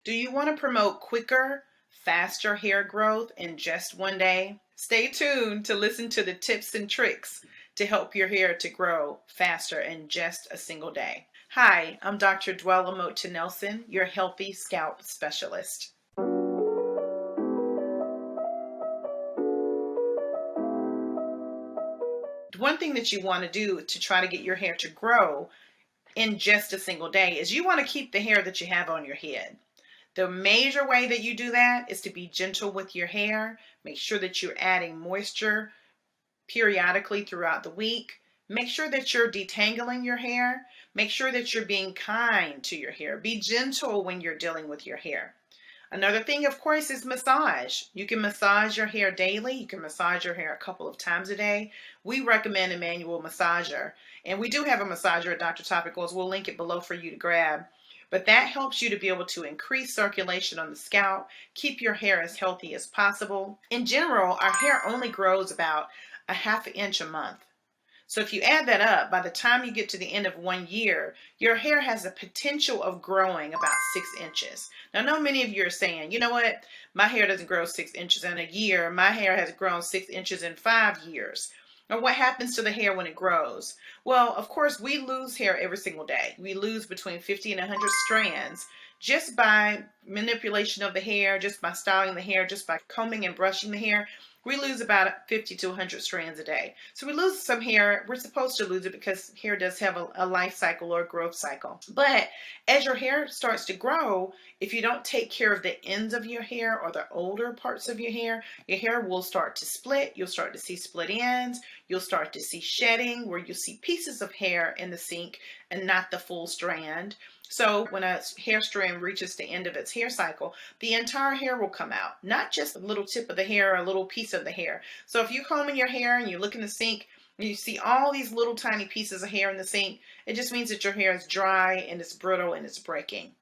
Do you want to promote quicker, faster hair growth in just one day? Stay tuned to listen to the tips and tricks to help your hair to grow faster in just a single day. Hi, I'm Dr. Dwella Mota Nelson, your healthy scalp specialist. One thing that you want to do to try to get your hair to grow in just a single day is you want to keep the hair that you have on your head. The major way that you do that is to be gentle with your hair. Make sure that you're adding moisture periodically throughout the week. Make sure that you're detangling your hair. Make sure that you're being kind to your hair. Be gentle when you're dealing with your hair. Another thing, of course, is massage. You can massage your hair daily. You can massage your hair a couple of times a day. We recommend a manual massager. And we do have a massager at Dr. Topicals. We'll link it below for you to grab. But that helps you to be able to increase circulation on the scalp, keep your hair as healthy as possible. In general, our hair only grows about a half an inch a month. So if you add that up, by the time you get to the end of 1 year, your hair has the potential of growing about 6 inches. Now, I know many of you are saying, you know what, my hair doesn't grow 6 inches in a year. My hair has grown 6 inches in 5 years. Now, what happens to the hair when it grows? Well, of course, we lose hair every single day. We lose between 50 and 100 strands just by manipulation of the hair, just by styling the hair, just by combing and brushing the hair. We lose about 50 to 100 strands a day. So we lose some hair. We're supposed to lose it because hair does have a life cycle or a growth cycle. But as your hair starts to grow, if you don't take care of the ends of your hair or the older parts of your hair will start to split. You'll start to see split ends. You'll start to see shedding where you see pieces of hair in the sink and not the full strand. So when a hair strand reaches the end of its hair cycle, the entire hair will come out, not just a little tip of the hair or a little piece of the hair. So if you're combing your hair and you look in the sink and you see all these little tiny pieces of hair in the sink, it just means that your hair is dry and it's brittle and it's breaking.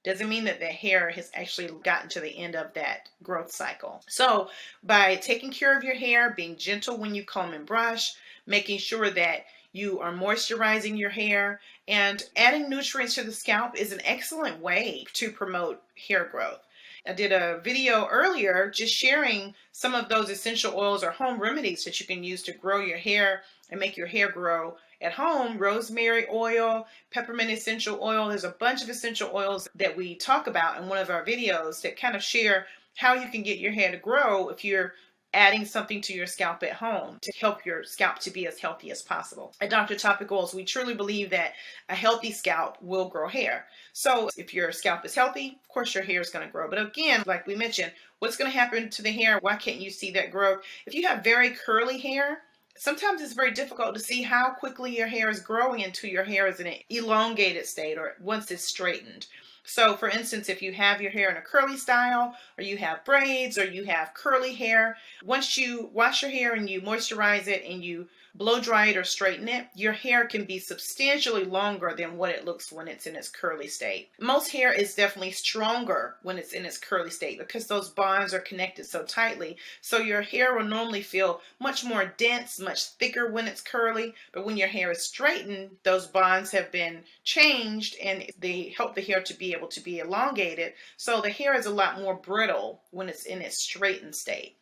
Doesn't mean that the hair has actually gotten to the end of that growth cycle. So by taking care of your hair, being gentle when you comb and brush, making sure that you are moisturizing your hair, and adding nutrients to the scalp is an excellent way to promote hair growth. I did a video earlier just sharing some of those essential oils or home remedies that you can use to grow your hair and make your hair grow at home. Rosemary oil, peppermint essential oil. There's a bunch of essential oils that we talk about in one of our videos that kind of share how you can get your hair to grow if you're adding something to your scalp at home to help your scalp to be as healthy as possible. At Dr. Topicals, we truly believe that a healthy scalp will grow hair. So if your scalp is healthy, of course your hair is going to grow. But again, like we mentioned, what's going to happen to the hair? Why can't you see that growth? If you have very curly hair, sometimes it's very difficult to see how quickly your hair is growing until your hair is in an elongated state or once it's straightened. So for instance, if you have your hair in a curly style, or you have braids, or you have curly hair, once you wash your hair and you moisturize it and you blow dry it or straighten it, your hair can be substantially longer than what it looks when it's in its curly state. Most hair is definitely stronger when it's in its curly state because those bonds are connected so tightly. So your hair will normally feel much more dense, much thicker when it's curly, but when your hair is straightened, those bonds have been changed and they help the hair to be able to be elongated. So the hair is a lot more brittle when it's in its straightened state.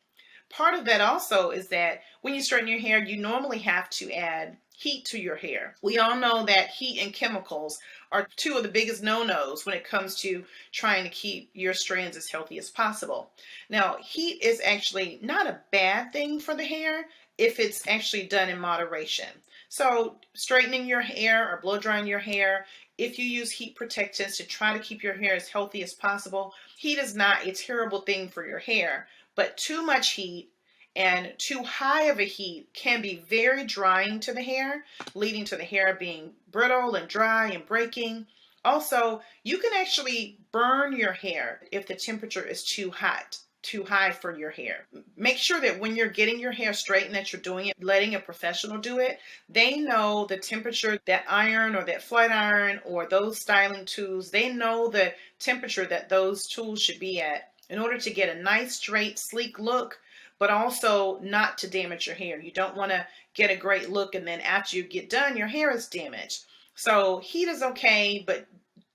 Part of that also is that when you straighten your hair, you normally have to add heat to your hair. We all know that heat and chemicals are two of the biggest no-nos when it comes to trying to keep your strands as healthy as possible. Now, heat is actually not a bad thing for the hair if it's actually done in moderation. So straightening your hair or blow drying your hair, if you use heat protectants to try to keep your hair as healthy as possible, heat is not a terrible thing for your hair. But too much heat and too high of a heat can be very drying to the hair, leading to the hair being brittle and dry and breaking. Also, you can actually burn your hair if the temperature is too hot, too high for your hair. Make sure that when you're getting your hair straightened that you're doing it, letting a professional do it. They know the temperature, that iron or that flat iron or those styling tools, they know the temperature that those tools should be at in order to get a nice, straight, sleek look, but also not to damage your hair. You don't want to get a great look and then after you get done, your hair is damaged. So heat is okay, but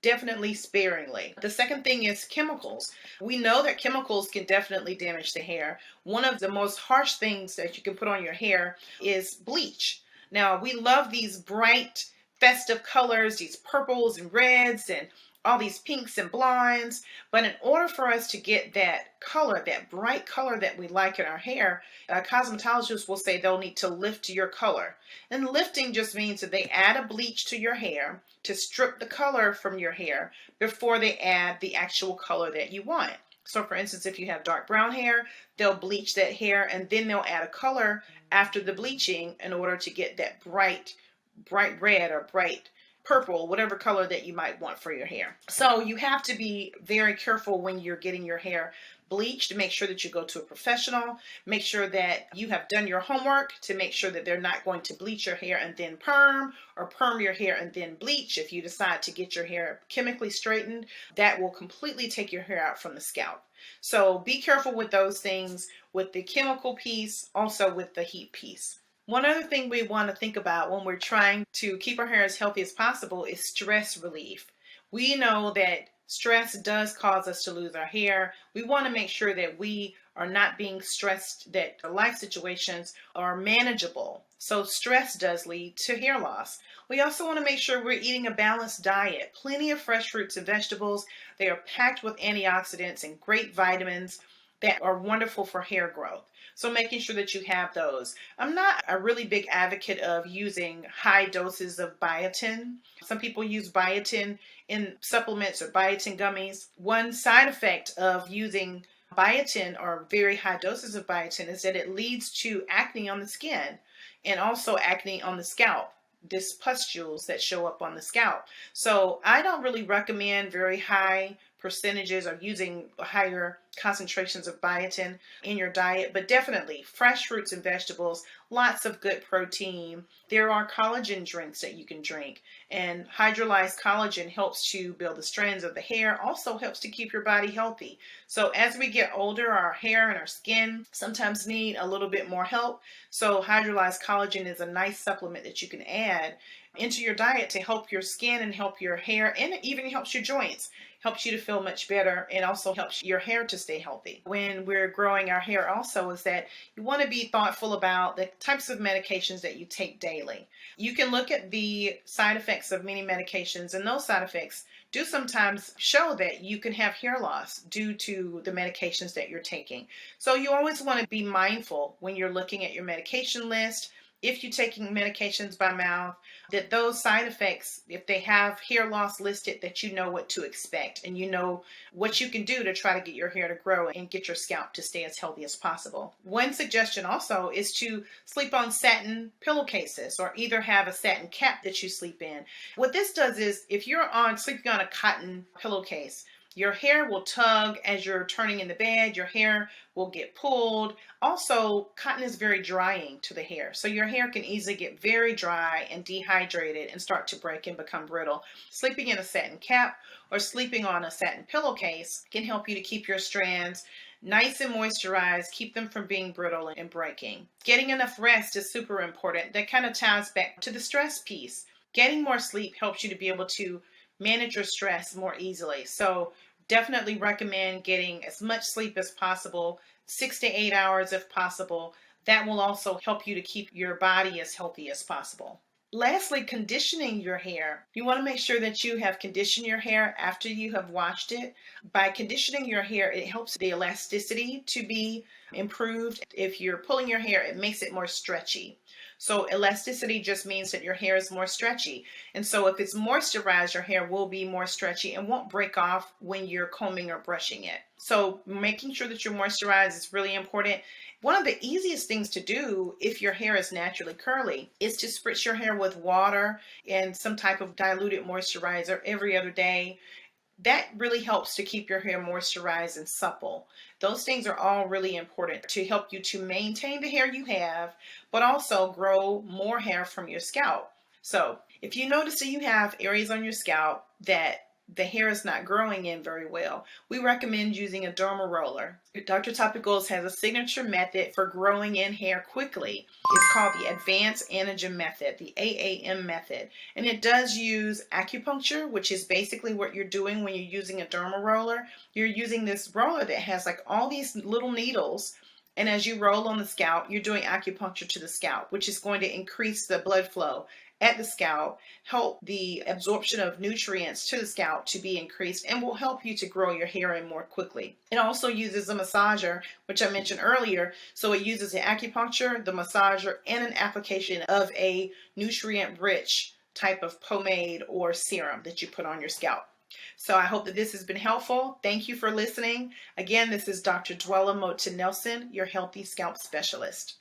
Definitely sparingly. The second thing is chemicals. We know that chemicals can definitely damage the hair. One of the most harsh things that you can put on your hair is bleach. Now, we love these bright, festive colors, these purples and reds and all these pinks and blondes. But in order for us to get that color, that bright color that we like in our hair, cosmetologists will say they'll need to lift your color. And lifting just means that they add a bleach to your hair to strip the color from your hair before they add the actual color that you want. So for instance, if you have dark brown hair, they'll bleach that hair and then they'll add a color after the bleaching in order to get that bright red or bright purple, whatever color that you might want for your hair. So you have to be very careful when you're getting your hair bleached to make sure that you go to a professional. Make sure that you have done your homework to make sure that they're not going to bleach your hair and then perm, or perm your hair and then bleach. If you decide to get your hair chemically straightened, that will completely take your hair out from the scalp. So be careful with those things, with the chemical piece, also with the heat piece. One other thing we want to think about when we're trying to keep our hair as healthy as possible is stress relief. We know that stress does cause us to lose our hair. We want to make sure that we are not being stressed, that our life situations are manageable. So stress does lead to hair loss. We also want to make sure we're eating a balanced diet, plenty of fresh fruits and vegetables. They are packed with antioxidants and great vitamins that are wonderful for hair growth. So making sure that you have those. I'm not a really big advocate of using high doses of biotin. Some people use biotin in supplements or biotin gummies. One side effect of using biotin or very high doses of biotin is that it leads to acne on the skin and also acne on the scalp. This pustules that show up on the scalp. So I don't really recommend very high percentages of using higher concentrations of biotin in your diet, but definitely fresh fruits and vegetables, lots of good protein. There are collagen drinks that you can drink, and hydrolyzed collagen helps to build the strands of the hair, also helps to keep your body healthy. So as we get older, our hair and our skin sometimes need a little bit more help. So hydrolyzed collagen is a nice supplement that you can add into your diet to help your skin and help your hair, and it even helps your joints, helps you to feel much better, and also helps your hair to stay healthy. When we're growing our hair also is that you want to be thoughtful about the types of medications that you take daily. You can look at the side effects of many medications, and those side effects do sometimes show that you can have hair loss due to the medications that you're taking. So you always want to be mindful when you're looking at your medication list, if you're taking medications by mouth, that those side effects, if they have hair loss listed, that you know what to expect and you know what you can do to try to get your hair to grow and get your scalp to stay as healthy as possible. One suggestion also is to sleep on satin pillowcases, or either have a satin cap that you sleep in. What this does is, if you're sleeping on a cotton pillowcase, your hair will tug as you're turning in the bed. Your hair will get pulled. Also, cotton is very drying to the hair. So your hair can easily get very dry and dehydrated and start to break and become brittle. Sleeping in a satin cap or sleeping on a satin pillowcase can help you to keep your strands nice and moisturized, keep them from being brittle and breaking. Getting enough rest is super important. That kind of ties back to the stress piece. Getting more sleep helps you to be able to manage your stress more easily. So definitely recommend getting as much sleep as possible, 6 to 8 hours if possible. That will also help you to keep your body as healthy as possible. Lastly, conditioning your hair. You want to make sure that you have conditioned your hair after you have washed it. By conditioning your hair, it helps the elasticity to be improved. If you're pulling your hair, it makes it more stretchy. So elasticity just means that your hair is more stretchy. And so if it's moisturized, your hair will be more stretchy and won't break off when you're combing or brushing it. So making sure that you're moisturized is really important. One of the easiest things to do if your hair is naturally curly is to spritz your hair with water and some type of diluted moisturizer every other day. That really helps to keep your hair moisturized and supple. Those things are all really important to help you to maintain the hair you have, but also grow more hair from your scalp. So if you notice that you have areas on your scalp that the hair is not growing in very well, we recommend using a derma roller. Dr. Topicals has a signature method for growing in hair quickly. It's called the Advanced Anagen Method, the AAM method. And it does use acupuncture, which is basically what you're doing when you're using a derma roller. You're using this roller that has like all these little needles, and as you roll on the scalp, you're doing acupuncture to the scalp, which is going to increase the blood flow at the scalp, help the absorption of nutrients to the scalp to be increased, and will help you to grow your hair in more quickly. It also uses a massager, which I mentioned earlier. So it uses the acupuncture, the massager, and an application of a nutrient-rich type of pomade or serum that you put on your scalp. So I hope that this has been helpful. Thank you for listening. Again, this is Dr. Dwella Moten Nelson, your Healthy Scalp Specialist.